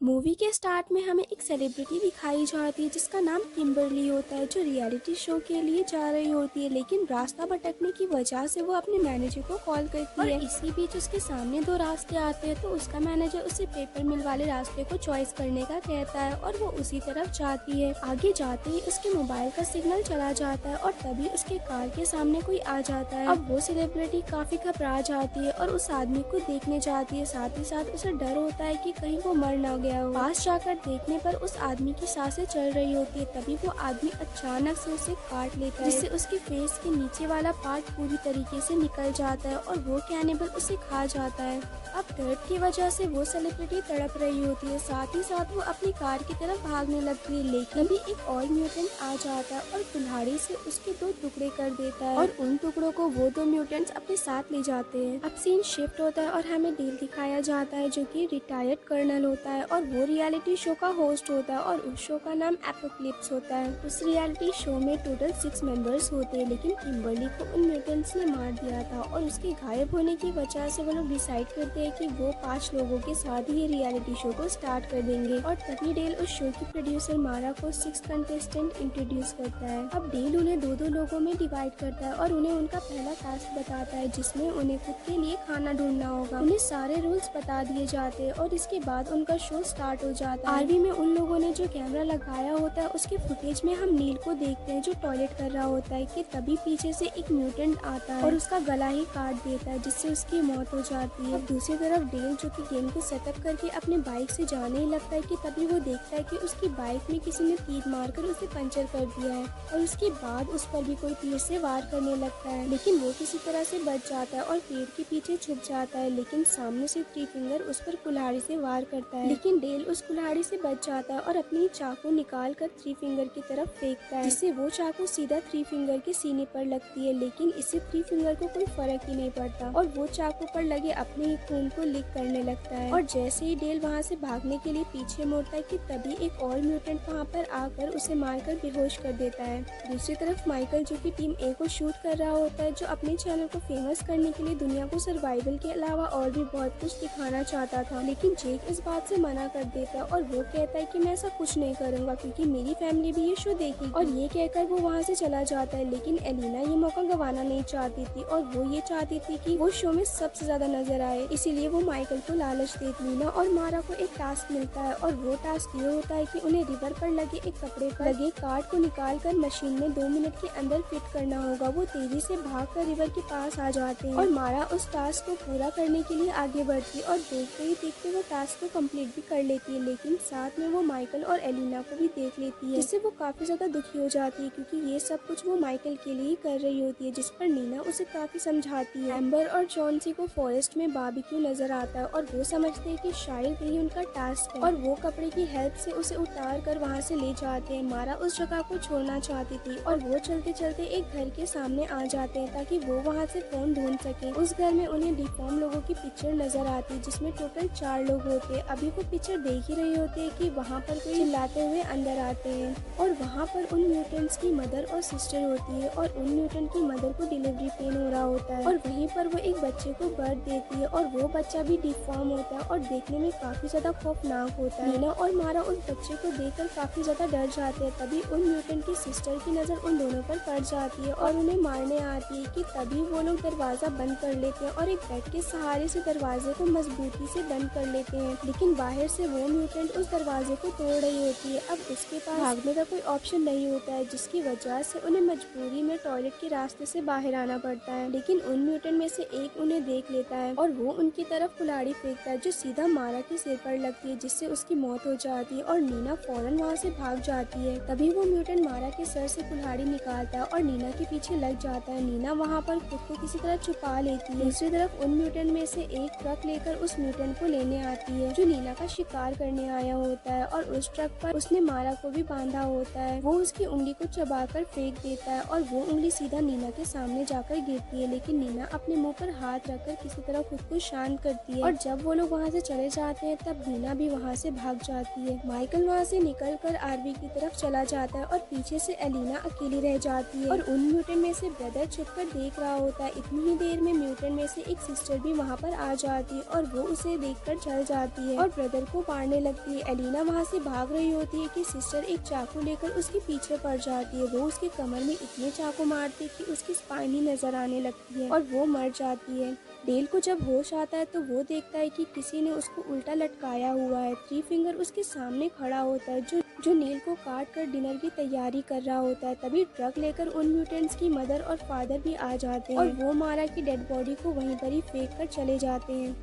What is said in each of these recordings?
Movie के start में हमें एक सेलिब्रिटी दिखाई जाती है जिसका नाम किम्बरली होता है, जो रियलिटी शो के लिए जा रही होती है, लेकिन रास्ता भटकने की वजह से वो अपने मैनेजर को कॉल करती है। इसी बीच उसके सामने दो रास्ते आते हैं, तो उसका मैनेजर उसे पेपर मिल वाले रास्ते को चॉइस करने का कहता है और वो उसी तरफ जाती है। आगे जाते ही उसके मोबाइल का सिग्नल चला जाता है और तभी उसके कार के सामने कोई आ जाता है। अब वो सेलिब्रिटी काफी घबरा जाती है और उस आदमी को देखने जाती है। साथ ही साथ उसे डर होता है कि कहीं वो मर ना गया हो। पास जाकर देखने पर उस आदमी की सांसें चल रही होती है। तभी वो आदमी अचानक से उसे काट लेता है, जिससे उसके फेस के नीचे वाला पार्ट पूरी तरीके से निकल जाता है और वो कैनिबल उसे खा जाता है। अब दर्द की वजह से वो सेलिब्रिटी तड़प रही होती है। साथ ही साथ वो अपनी कार की तरफ भागने लगती है, लेकिन भी एक और म्यूटेंट आ जाता है और कुल्हाड़ी से उसके दो टुकड़े कर देता है और उन टुकड़ों को वो दो म्यूटेंट्स अपने साथ ले जाते हैं। अब सीन शिफ्ट होता है और हमें डेल दिखाया जाता है, जो कि रिटायर्ड कर्नल होता है और वो रियलिटी शो का होस्ट होता है और उस शो का नाम एपोक्लिप्स होता है। उस रियलिटी शो में टोटल 6 मेंबर्स होते हैं, लेकिन किम्बरली को उन म्यूटेंट्स ने मार दिया था और उसके गायब होने की वजह से वो लोग डिसाइड करते हैं कि वो 5 लोगों के साथ ही रियलिटी शो को स्टार्ट कर देंगे। और तभी डेल उस शो की प्रोड्यूसर मारा को 6 कंटेस्टेंट इंट्रोड्यूस करता है। अब डेल उन्हें दो लोगों में डिवाइड करता है और उन्हें उनका पहला टास्क बताता है, जिसमें उन्हें खुद के लिए खाना ढूंढना होगा। उन्हें सारे रूल्स बता दिए जाते हैं और इसके बाद उनका शो स्टार्ट हो जाता है। आरवी में उन लोगों ने जो कैमरा लगाया होता है, उसके फुटेज में हम नील को देखते हैं जो टॉयलेट कर रहा होता है कि तभी पीछे से एक म्यूटेंट आता है और उसका गला ही काट देता है, जिससे उसकी मौत हो जाती है। अब दूसरी तरफ डेल, जो कि गेम को सेटअप करके अपने बाइक से जाने ही लगता है कि तभी वो देखता है कि उसकी बाइक में किसी ने तीर मारकर उसे पंचर कर दिया है और उसके बाद उस पर भी कोई तीर से वार करने लगता है, लेकिन वो किसी तरह से बच जाता है और पेड़ के पीछे छुप जाता है। लेकिन सामने से थ्री फिंगर उस पर कुल्हाड़ी से वार करता है, लेकिन डेल उस कुल्हाड़ी से बच जाता है और अपनी चाकू निकाल कर थ्री फिंगर की तरफ फेंकता है, जिससे वो चाकू सीधा थ्री फिंगर के सीने पर लगती है। लेकिन इससे थ्री फिंगर को कोई फर्क ही नहीं पड़ता और वो चाकू पर लगे अपने ही खून को लीक करने लगता है। और जैसे ही डेल वहाँ से भागने के लिए पीछे मुड़ता है कि तभी एक और म्यूटेंट वहाँ पर आकर उसे मारकर बेहोश कर देता है। दूसरी तरफ माइकल, जो कि टीम ए को शूट कर रहा होता है, जो अपने चैनल को फेमस करने के लिए दुनिया को सर्वाइवल के अलावा और भी बहुत कुछ दिखाना चाहता था, लेकिन जेक इस बात से मना कर देता है और वो कहता है कि मैं ऐसा कुछ नहीं करूंगा क्योंकि मेरी फैमिली भी ये शो देखेगी। और ये कहकर वो वहाँ से चला जाता है, लेकिन एलिना ये मौका गंवाना नहीं चाहती थी और वो ये चाहती थी कि वो शो में सबसे ज्यादा नजर आए, इसीलिए वो माइकल को लालच देती। लीना और मारा को एक टास्क मिलता है और वो टास्क ये होता है कि उन्हें रिवर पर लगे एक कपड़े पर लगे कार्ड को निकाल कर मशीन में 2 मिनट के अंदर फिट करना होगा। वो तेजी से भागकर रिवर के पास आ जाते हैं और मारा उस टास्क को पूरा करने के लिए आगे बढ़ती है और देखते ही देखते वो टास्क को कंप्लीट भी कर लेती है, लेकिन साथ में वो माइकल और एलिना को भी देख लेती है, जिससे वो काफी ज्यादा दुखी हो जाती है क्योंकि ये सब कुछ वो माइकल के लिए ही कर रही होती है। जिस पर नीना उसे काफी समझाती है। एम्बर और जॉन्सी को फॉरेस्ट में बारबेक्यू नजर आता है और वो समझते हैं कि शायद यही उनका टास्क है और वो कपड़े की हेल्प से उसे उतार कर वहाँ से ले जाते हैं। मारा उस जगह को छोड़ना चाहती थी और वो चलते चलते एक घर के सामने आ जाते हैं ताकि वो वहाँ से फोन ढूंढ सके। उस घर में उन्हें डिफॉर्म लोगों की पिक्चर नजर आती है, जिसमें टोटल 4 लोग होते हैं। अभी वो पिक्चर देख ही रहे होते हैं कि वहाँ पर कोई चिल्लाते हुए अंदर आते हैं और वहाँ पर उन म्यूटेंट्स की मदर और सिस्टर होती है और उन म्यूटेंट की मदर को डिलीवरी पेन हो रहा होता है और वहीं पर वो एक बच्चे को बर्थ देती है और वो बच्चा भी डिफॉर्म होता है और देखने में काफी ज्यादा खौफनाक होता है। नीना और मारा उस बच्चे को देखकर काफी ज्यादा डर जाते हैं। तभी उन म्यूटेंट की सिस्टर की नजर उन दोनों पर पड़ जाती है और उन्हें मारने आती है कि तभी वो लोग दरवाजा बंद कर लेते हैं और एक बेड के सहारे से दरवाजे को मजबूती से बंद कर लेते हैं, लेकिन बाहर से वो म्यूटेंट उस दरवाजे को तोड़ रही होती है। अब उसके पास भागने का कोई ऑप्शन नहीं होता है, जिसकी वजह से उन्हें मजबूरी में टॉयलेट के रास्ते से बाहर आना पड़ता है। लेकिन उन म्यूटेंट में से एक उन्हें देख लेता है और वो उनकी तरफ कुल्हाड़ी फेंकता है जो सीधा मारा के सिर पर लगती है, जिससे उसकी मौत हो जाती है और नीना फौरन वहाँ से भाग जाती है। तभी वो म्यूटेंट मारा के सर से कुल्हाड़ी निकालता है और नीना के पीछे लग जाता है। नीना वहाँ पर खुद को किसी तरह छुपा लेती है। दूसरी तरफ उन म्यूटेंट में से एक ट्रक लेकर उस म्यूटेंट को लेने आती है जो नीना का शिकार करने आया होता है और उस ट्रक पर उसने मारा को भी बांधा होता है। वो उसकी उंगली को चबाकर फेंक देता है और वो उंगली सीधा नीना के सामने जाकर गिरती है, लेकिन नीना अपने मुंह पर हाथ रखकर किसी तरह खुद को शांत करती है और जब वो लोग वहाँ से चले जाते हैं तब नीना भी वहाँ से भाग जाती है। माइकल वहाँ से निकलकर आरवी की तरफ चला जाता है और पीछे से एलिना अकेली रह जाती है और उन म्यूटेंट में से ब्रदर छुपकर देख रहा होता है। इतनी ही देर में म्यूटेंट में से एक सिस्टर भी वहाँ पर आ जाती है और वो उसे देखकर चल जाती है और ब्रदर को मारने लगती है। एलिना वहाँ से भाग रही होती है कि सिस्टर एक चाकू लेकर उसके पीछे पड़ जाती है। वो उसके कमर में इतने चाकू मारती है कि उसकी स्पाइन ही नजर आने लगती है और वो मर जाती है। डेल को जब होश आता है तो वो देखता है कि किसी ने उसको उल्टा लटकाया हुआ है। थ्री फिंगर उसके सामने खड़ा होता है जो नील को काट कर डिनर की तैयारी कर रहा होता है। तभी ट्रक लेकर उन म्यूटेंट्स की मदर और फादर भी आ जाते हैं और वो मारा की डेड बॉडी को वहीं पर ही फेंक कर चले जाते हैं।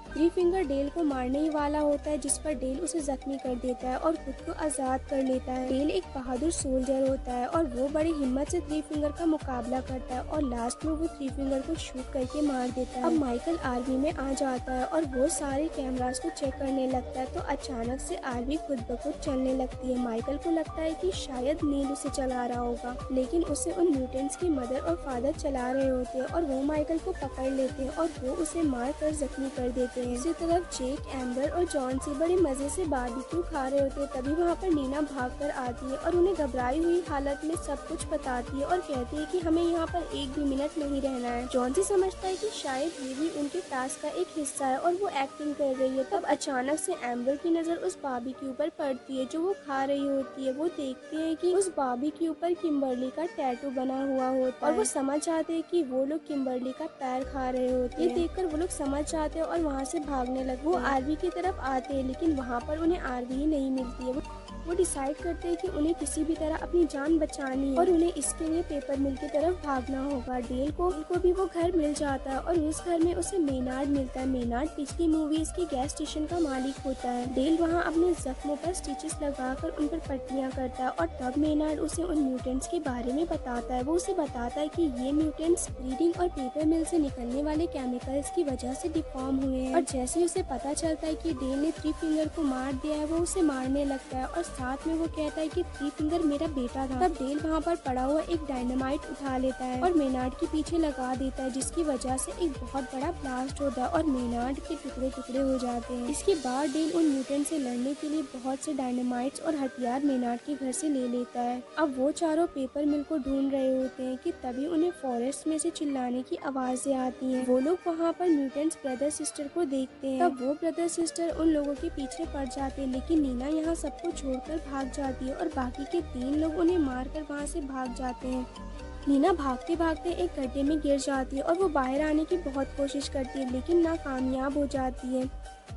थ्री फिंगर डेल को मारने ही वाला होता है, जिस पर डेल उसे जख्मी कर देता है और खुद को आज़ाद कर लेता है। डेल एक बहादुर सोल्जर होता है और वो बड़ी हिम्मत से थ्री फिंगर का मुकाबला करता है और लास्ट में वो थ्री फिंगर को शूट करके मार देता है। अब माइकल आर्मी में आ जाता है और वो सारे कैमरास को चेक करने लगता है तो अचानक से आर्मी खुद ब खुद चलने लगती है। माइकल को लगता है कि शायद नील उसे चला रहा होगा, लेकिन उसे उन म्यूटेंट्स की मदर और फादर चला रहे होते हैं और वो माइकल को पकड़ लेते हैं और वो उसे मार कर जख्मी कर देते हैं। दूसरी तरफ जेक, एम्बर और जॉन सी बड़े मजे से बारबेक्यू खा रहे होते हैं। तभी वहाँ पर नीना भागकर आती है और उन्हें घबराई हुई हालत में सब कुछ बताती है और कहती है कि हमें यहाँ पर एक भी मिनट नहीं रहना है। जॉन सी समझता है कि शायद ये भी उनके टास्क का एक हिस्सा है और वो एक्टिंग कर रही है। तब अचानक से एम्बर की नजर उस बारबेक्यू पर पड़ती है जो वो खा रही होती है। वो देखते हैं कि उस बारबेक्यू पर किम्बर्ली का टैटू बना हुआ होता है और वो समझ जाते हैं कि वो लोग किम्बर्ली का पैर खा रहे होते हैं। ये देखकर वो लोग समझ जाते हैं और वहाँ से भागने लगते हैं। वो आरवी की तरफ आते हैं, लेकिन वहाँ पर उन्हें आरवी ही नहीं मिलती है। वो डिसाइड करते हैं कि उन्हें किसी भी तरह अपनी जान बचानी है और उन्हें इसके लिए पेपर मिल की तरफ भागना होगा। डेल को भी वो घर मिल जाता है और उस घर में उसे मेनार्ड मिलता है। मेनार्ड पिछली मूवीज के गैस स्टेशन का मालिक होता है। डेल वहाँ अपने जख्मों पर स्टिचेस लगाकर उन पर पट्टियाँ करता है और तब मेनार्ड उसे उन म्यूटेंट्स के बारे में बताता है। वो उसे बताता है कि ये म्यूटेंट्स ब्रीडिंग और पेपर मिल से निकलने वाले केमिकल्स की वजह से डिफॉर्म हुए हैं। और जैसे उसे पता चलता है कि डेल ने थ्री फिंगर को मार दिया है, वो उसे मारने लगता है और साथ में वो कहता है कि थ्री फिंगर मेरा बेटा था। तब डेल वहाँ पर पड़ा हुआ एक डायनामाइट उठा लेता है और मेनार्ड के पीछे लगा देता है, जिसकी वजह से एक बहुत बड़ा ब्लास्ट होता है और मेनार्ड के टुकड़े टुकड़े हो जाते हैं। इसके बाद डेल उन म्यूटेंट से लड़ने के लिए बहुत से डायनामाइट्स और हथियार मेनार्ड के घर से ले लेता है। अब वो चारों पेपर मिल को ढूंढ रहे होते हैं कि तभी उन्हें फॉरेस्ट में से चिल्लाने की आवाजें आती हैं। वो लोग वहाँ पर म्यूटेंट्स ब्रदर सिस्टर को देखते हैं। तब वो ब्रदर सिस्टर उन लोगों के पीछे पड़ जाते हैं, लेकिन नीना यहाँ सबको छोड़कर भाग जाती है और बाकी के 3 लोग उन्हें मारकर वहाँ से भाग जाते हैं। नीना भागते भागते एक गड्ढे में गिर जाती है और वो बाहर आने की बहुत कोशिश करती है, लेकिन नाकामयाब हो जाती है।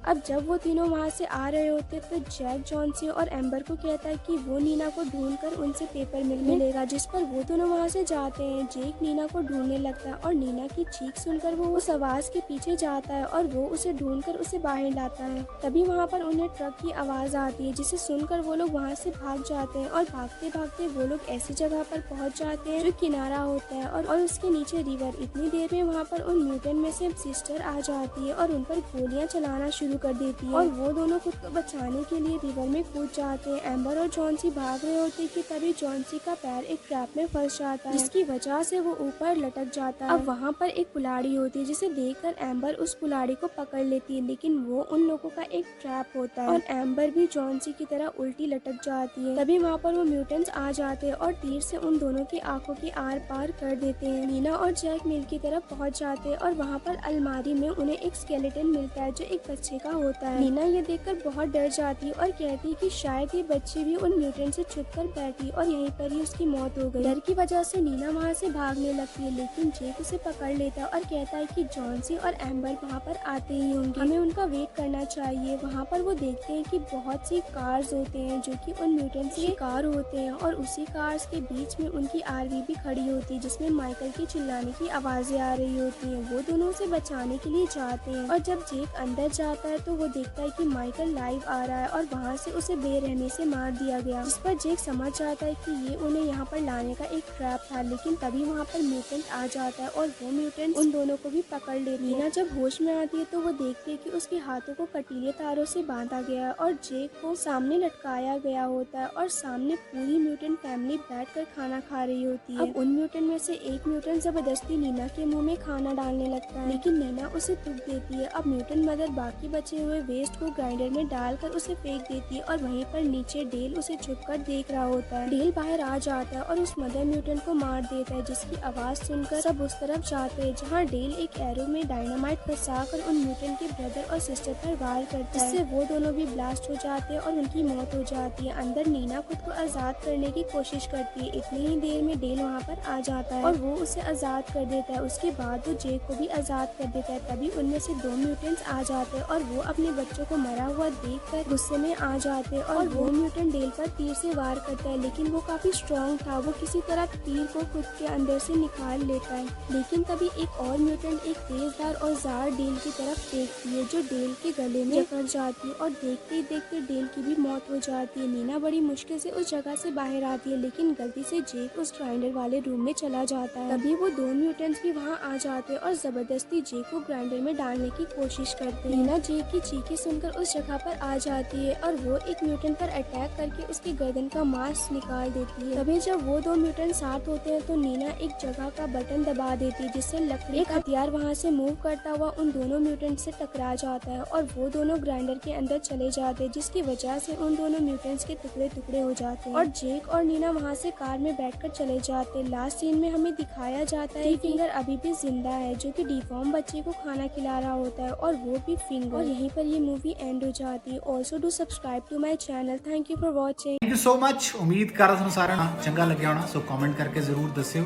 अब जब वो तीनों वहाँ से आ रहे होते तो जैक जॉन सी और एम्बर को कहता है कि वो नीना को ढूंढकर उनसे पेपर मिलेगा, जिस पर वो दोनों वहाँ से जाते हैं। जेक नीना को ढूंढने लगता है और नीना की चीख सुनकर वो उस आवाज के पीछे जाता है और वो उसे ढूंढकर उसे बाहर लाता है। तभी वहाँ पर उन्हें ट्रक की आवाज आती है, जिसे सुनकर वो लोग वहाँ से भाग जाते हैं और भागते भागते वो लोग ऐसी जगह पर पहुँच जाते हैं जो किनारा होता है और उसके नीचे रिवर। इतनी देर में वहाँ पर उन म्यूटेंट में से सिस्टर आ जाती है और उन पर गोलियां चलाना शुरू कर देती है और वो दोनों खुद को बचाने के लिए रिवर में कूद जाते हैं। एम्बर और जॉनसी भाग रहे होते कि तभी जॉनसी का पैर एक ट्रैप में फंस जाता है, जिसकी वजह से वो ऊपर लटक जाता है। अब वहाँ पर एक कुल्हाड़ी होती है, जिसे देखकर एम्बर उस कुल्हाड़ी को पकड़ लेती है, लेकिन वो उन लोगों का एक ट्रैप होता है और एम्बर भी जॉनसी की तरह उल्टी लटक जाती है। तभी वहाँ पर वो म्यूटेंट्स आ जाते हैं और तीर से उन दोनों की आंखों की आर पार कर देते हैं। नीना और जैक मिल की तरफ पहुँच जाते हैं और वहाँ पर अलमारी में उन्हें एक स्केलेटन मिलता है जो एक बच्चे का होता है। नीना ये देखकर बहुत डर जाती है और कहती है कि शायद ये बच्ची भी उन म्यूटेंट से छुपकर बैठी और यहीं पर ही उसकी मौत हो गई। डर की वजह से नीना वहाँ से भागने लगती है, लेकिन जेक उसे पकड़ लेता है और कहता है कि जॉनसी और एम्बर वहाँ पर आते ही होंगे, हमें उनका वेट करना चाहिए। वहाँ पर वो देखते हैं कि बहुत सी कार्स होते हैं जो कि उन म्यूटेंट के कार होते हैं और उसी कार्स के बीच में उनकी आरवी भी खड़ी होती है, जिसमें माइकल के चिल्लाने की आवाजें आ रही होती हैं। वो दोनों से बचाने के लिए जाते हैं और जब जेक अंदर जाता है तो वो देखता है कि माइकल लाइव आ रहा है और वहाँ से उसे बेरहमी से मार दिया गया, जिस पर जेक समझ जाता है कि ये उन्हें यहाँ पर लाने का एक ट्रैप था। लेकिन तभी वहाँ पर म्यूटेंट आ जाता है और वो म्यूटेंट उन दोनों को भी पकड़ लेती है। नीना जब होश में आती है तो वो देखती है कि उसके हाथों को कटीले तारों से बांधा गया है और जेक को सामने लटकाया गया होता है और सामने पूरी म्यूटेंट फैमिली बैठकर खाना खा रही होती है। अब उन म्यूटेंट में से एक म्यूटेंट जबरदस्ती नीना के मुंह में खाना डालने लगता है, लेकिन नीना उसे थूक देती है। अब म्यूटेंट मदर बाकी बचे हुए वेस्ट को ग्राइंडर में डालकर उसे फेंक देती है और वहीं पर नीचे डेल उसे छुपकर देख रहा होता है। डेल बाहर आ जाता है और उस मदर म्यूटेंट को मार देता है, जिसकी आवाज सुनकर सब उस तरफ जाते हैं जहाँ डेल एक एरो में डायनामाइट फंसाकर उन म्यूटेंट के ब्रदर और सिस्टर पर वार करता है, जिससे वो दोनों भी ब्लास्ट हो जाते हैं और उनकी मौत हो जाती है। अंदर नीना खुद को आजाद करने की कोशिश करती है। इतनी ही देर में डेल वहाँ पर आ जाता है और वो उसे आजाद कर देता है। उसके बाद वो जेक को भी आजाद कर देता है। तभी उनमें से 2 म्यूटेंट्स आ जाते हैं और वो अपने बच्चों को मरा हुआ देखकर गुस्से में आ जाते हैं और वो म्यूटेंट डेल पर तीर से वार करता है, लेकिन वो काफी स्ट्रॉन्ग था। वो किसी तरह तीर को खुद के अंदर से निकाल लेता है, लेकिन तभी एक और म्यूटेंट एक तेजदार औजार डेल की तरफ फेंकती है जो डेल के गले में जकड़ जाती है और देखते ही देखते डेल की भी मौत हो जाती है। नीना बड़ी मुश्किल से उस जगह से बाहर आती है, लेकिन गलती से जेक उस ग्राइंडर वाले रूम में चला जाता है। तभी वो 2 म्यूटेंट्स भी वहाँ आ जाते हैं और जबरदस्ती जेक को ग्राइंडर में डालने की कोशिश करते हैं। नीना जेक की चीखें सुनकर उस जगह पर आ जाती है और वो एक म्यूटेंट पर अटैक करके उसकी गर्दन का मांस निकाल देती है। तभी जब वो 2 म्यूटेंट साथ होते हैं तो नीना एक जगह का बटन दबा देती है, जिससे लकड़ी का हथियार वहाँ से मूव करता हुआ उन दोनों म्यूटेंट से टकरा जाता है और वो दोनों ग्राइंडर के अंदर चले जाते हैं, जिसकी वजह से उन दोनों म्यूटेंट्स के टुकड़े टुकड़े हो जाते हैं और जेक और नीना वहाँ से कार में बैठकर चले जाते हैं। लास्ट सीन में हमें दिखाया जाता है कि फिंगर अभी भी जिंदा है, जो कि डिफॉर्म बच्चे को खाना खिला रहा होता है और वो भी फिंगर। और यहीं पर ये मूवी एंड हो जाती है। Also do subscribe to my channel. Thank you for watching. Thank you so much. उम्मीद कर रहा सारा चंगा लग्या होना, सो कमेंट करके जरूर दस्यो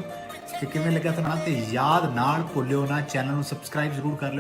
कि किवें लग्या। तो याद नाल भुल्लिओ ना, चैनल ਨੂੰ सब्सक्राइब जरूर कर लो।